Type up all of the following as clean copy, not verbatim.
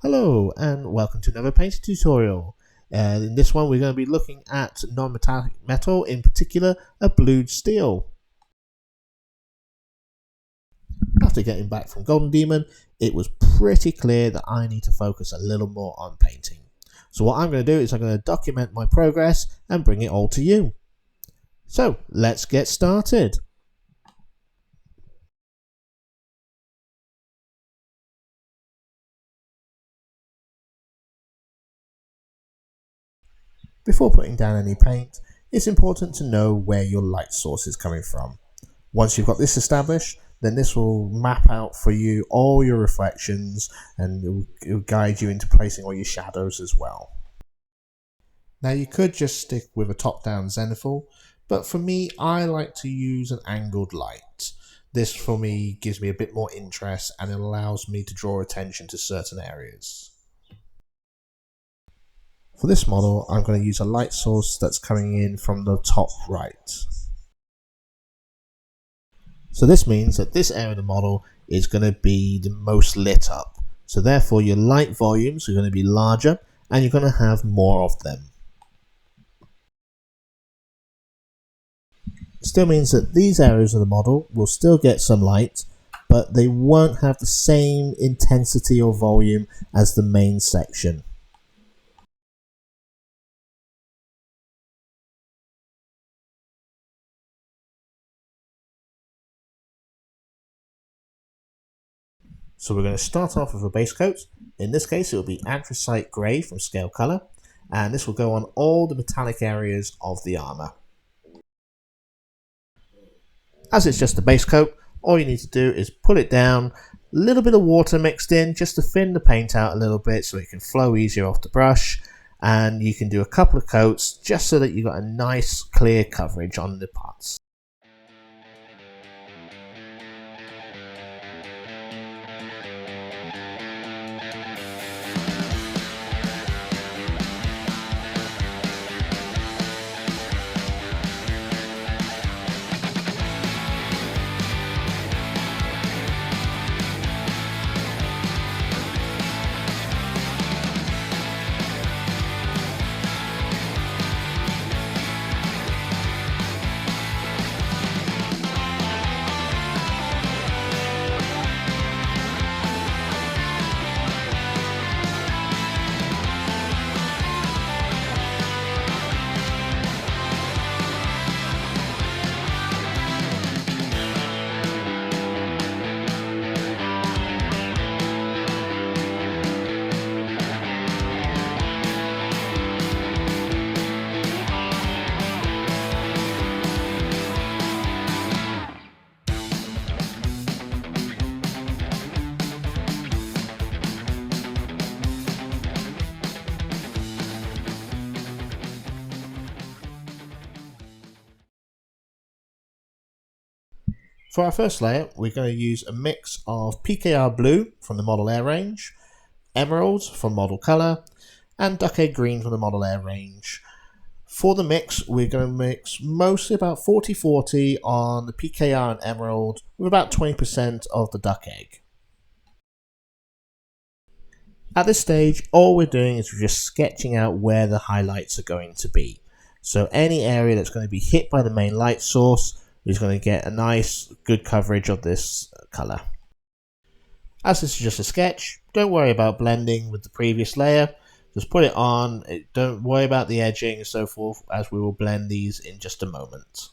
Hello and welcome to another painting tutorial. In this one we're going to be looking at non-metallic metal, in particular a blued steel. After getting back from Golden Demon, it was pretty clear that I need to focus a little more on painting. So what I'm going to do is I'm going to document my progress and bring it all to you. So let's get started. Before putting down any paint, it's important to know where your light source is coming from. Once you've got this established, then this will map out for you all your reflections and it will guide you into placing all your shadows as well. Now you could just stick with a top-down zenithal, but for me I like to use an angled light. This for me gives me a bit more interest and it allows me to draw attention to certain areas. For this model, I'm going to use a light source that's coming in from the top right. So this means that this area of the model is going to be the most lit up. So therefore your light volumes are going to be larger and you're going to have more of them. It still means that these areas of the model will still get some light, but they won't have the same intensity or volume as the main section. So we're going to start off with a base coat. In this case it will be anthracite grey from Scale Colour, and this will go on all the metallic areas of the armour. As it's just a base coat, all you need to do is put it down, a little bit of water mixed in just to thin the paint out a little bit so it can flow easier off the brush, and you can do a couple of coats just so that you've got a nice clear coverage on the parts. For our first layer, we're going to use a mix of PKR Blue from the Model Air range, Emerald from Model Color, and Duck Egg Green from the Model Air range. For the mix, we're going to mix mostly about 40-40 on the PKR and Emerald with about 20% of the Duck Egg. At this stage, all we're doing is we're just sketching out where the highlights are going to be. So any area that's going to be hit by the main light source is going to get a nice, good coverage of this colour. As this is just a sketch, don't worry about blending with the previous layer. Just put it on, don't worry about the edging and so forth, as we will blend these in just a moment.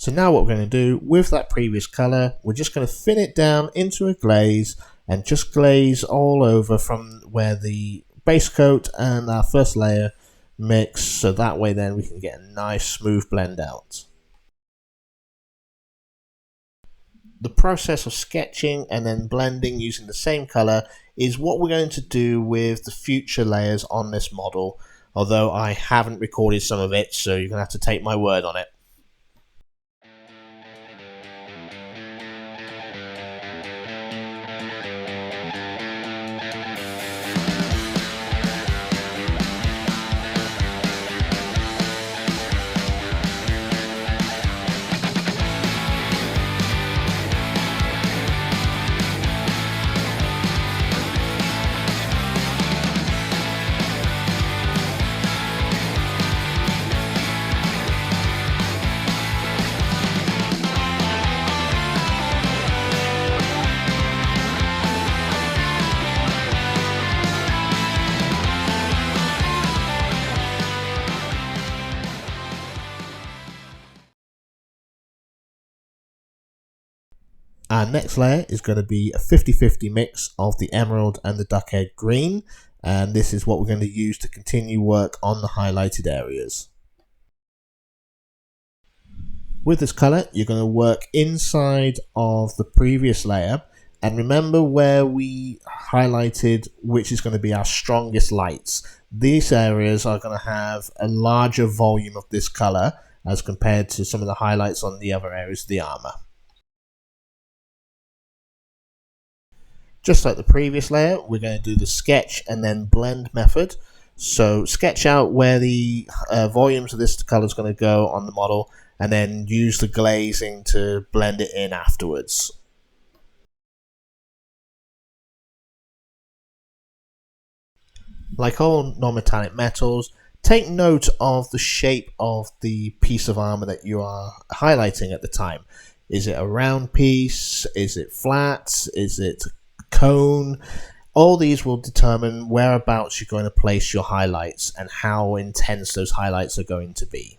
So now what we're going to do with that previous color, we're just going to thin it down into a glaze and just glaze all over from where the base coat and our first layer mix, so that way then we can get a nice smooth blend out. The process of sketching and then blending using the same color is what we're going to do with the future layers on this model, although I haven't recorded some of it, so you're going to have to take my word on it. Our next layer is going to be a 50-50 mix of the emerald and the duck egg green, and this is what we're going to use to continue work on the highlighted areas. With this color, you're going to work inside of the previous layer, and remember where we highlighted which is going to be our strongest lights. These areas are going to have a larger volume of this color as compared to some of the highlights on the other areas of the armor. Just like the previous layer, we're going to do the sketch and then blend method. So sketch out where the volumes of this color is going to go on the model, and then use the glazing to blend it in afterwards. Like all non-metallic metals, take note of the shape of the piece of armor that you are highlighting at the time. Is it a round piece? Is it flat? Is it cone? All these will determine whereabouts you're going to place your highlights and how intense those highlights are going to be.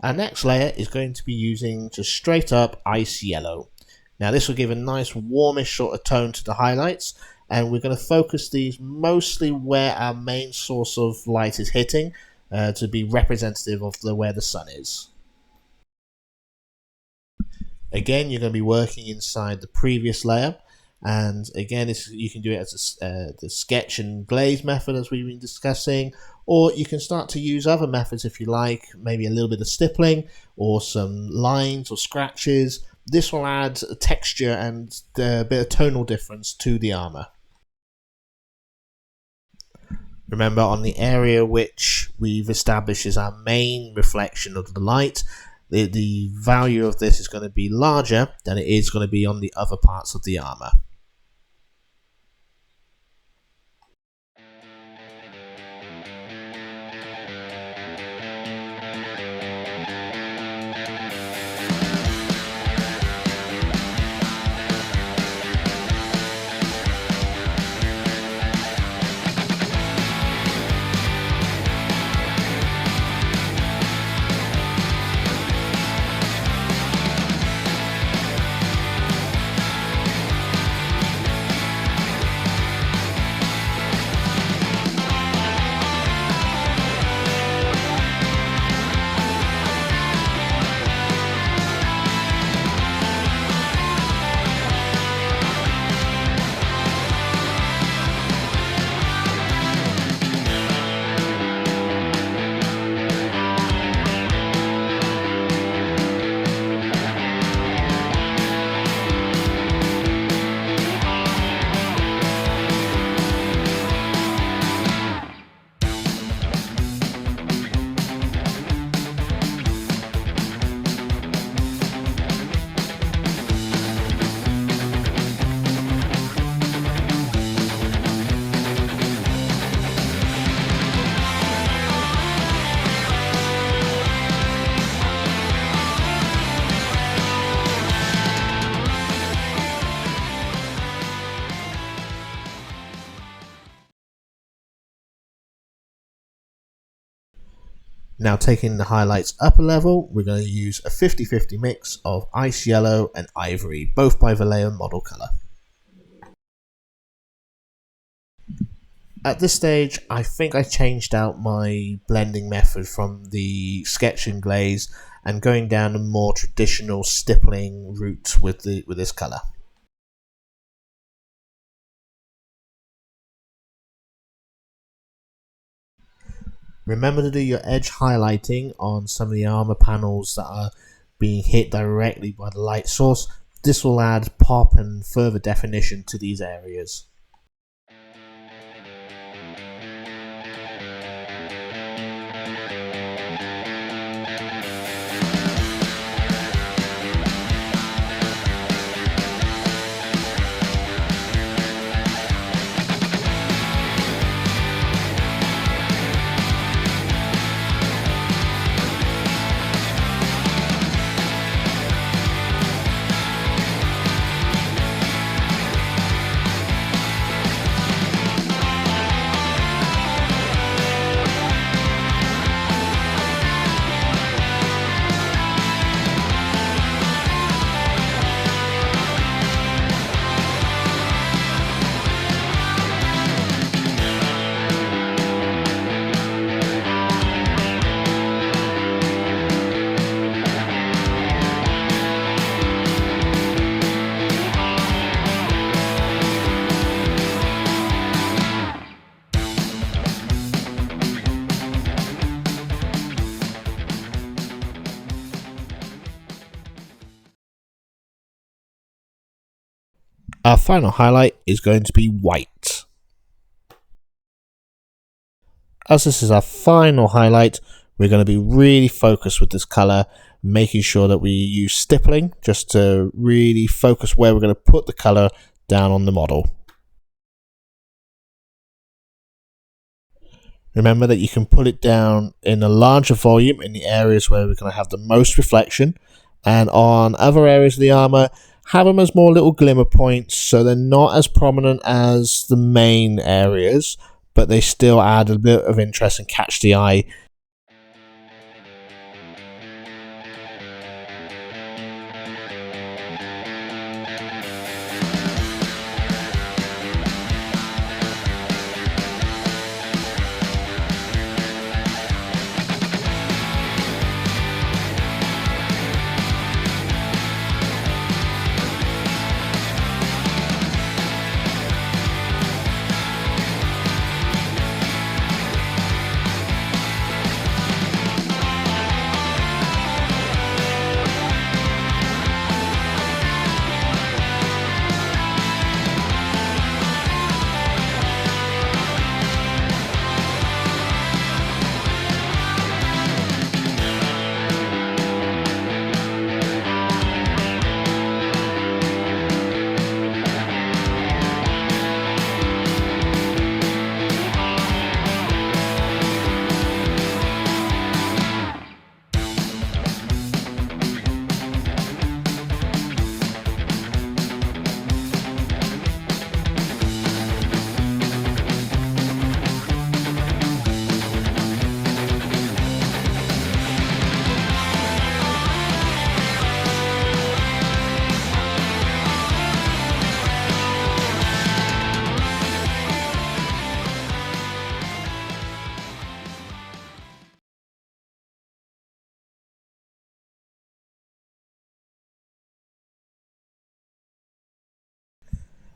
Our next layer is going to be using just straight up ice yellow. Now this will give a nice warmish sort of tone to the highlights, and we're going to focus these mostly where our main source of light is hitting, to be representative of where the sun is. Again, you're going to be working inside the previous layer, and again you can do it as the sketch and glaze method as we've been discussing, or you can start to use other methods if you like, maybe a little bit of stippling or some lines or scratches. This will add texture and a bit of tonal difference to the armor. Remember, on the area which we've established is our main reflection of the light, the value of this is going to be larger than it is going to be on the other parts of the armor. Now taking the highlights up a level, we're going to use a 50-50 mix of ice yellow and ivory, both by Vallejo Model Color. At this stage, I think I changed out my blending method from the sketch and glaze and going down a more traditional stippling route with this colour. Remember to do your edge highlighting on some of the armour panels that are being hit directly by the light source. This will add pop and further definition to these areas. Our final highlight is going to be white. As this is our final highlight, we're going to be really focused with this colour, making sure that we use stippling just to really focus where we're going to put the colour down on the model. Remember that you can put it down in a larger volume in the areas where we're going to have the most reflection, and on other areas of the armour, have them as more little glimmer points so they're not as prominent as the main areas, but they still add a bit of interest and catch the eye.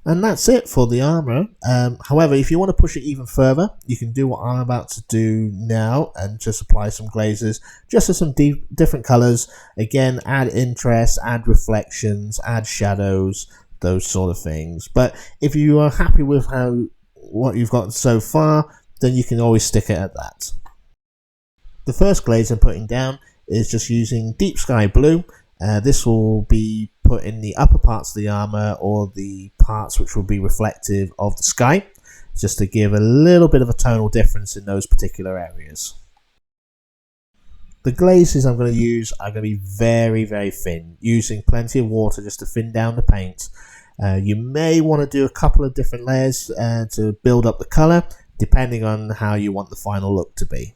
And that's it for the armour. However, if you want to push it even further, you can do what I'm about to do now and just apply some glazes, just with some different colours. Again, add interest, add reflections, add shadows, those sort of things. But if you are happy with what you've got so far, then you can always stick it at that. The first glaze I'm putting down is just using deep sky blue. This will be put in the upper parts of the armour, or the parts which will be reflective of the sky, just to give a little bit of a tonal difference in those particular areas. The glazes I'm going to use are going to be very, very thin, using plenty of water just to thin down the paint. You may want to do a couple of different layers to build up the colour, depending on how you want the final look to be.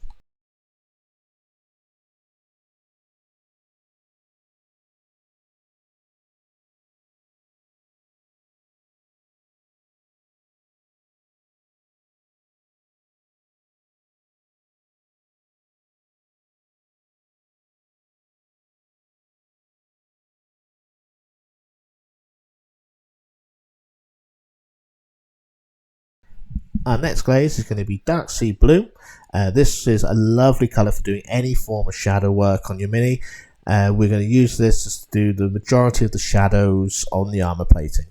Our next glaze is going to be dark sea blue. This is a lovely colour for doing any form of shadow work on your Mini. We're going to use this to do the majority of the shadows on the armour plating.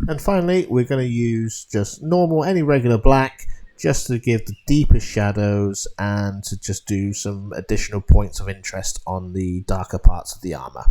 And finally, we're going to use just normal, any regular black, just to give the deepest shadows and to just do some additional points of interest on the darker parts of the armour.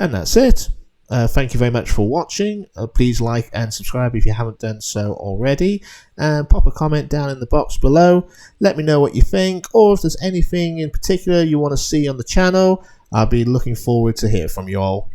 And that's it. Thank you very much for watching. Please like and subscribe if you haven't done so already, and pop a comment down in the box below. Let me know what you think, or if there's anything in particular you want to see on the channel. I'll be looking forward to hear from you all.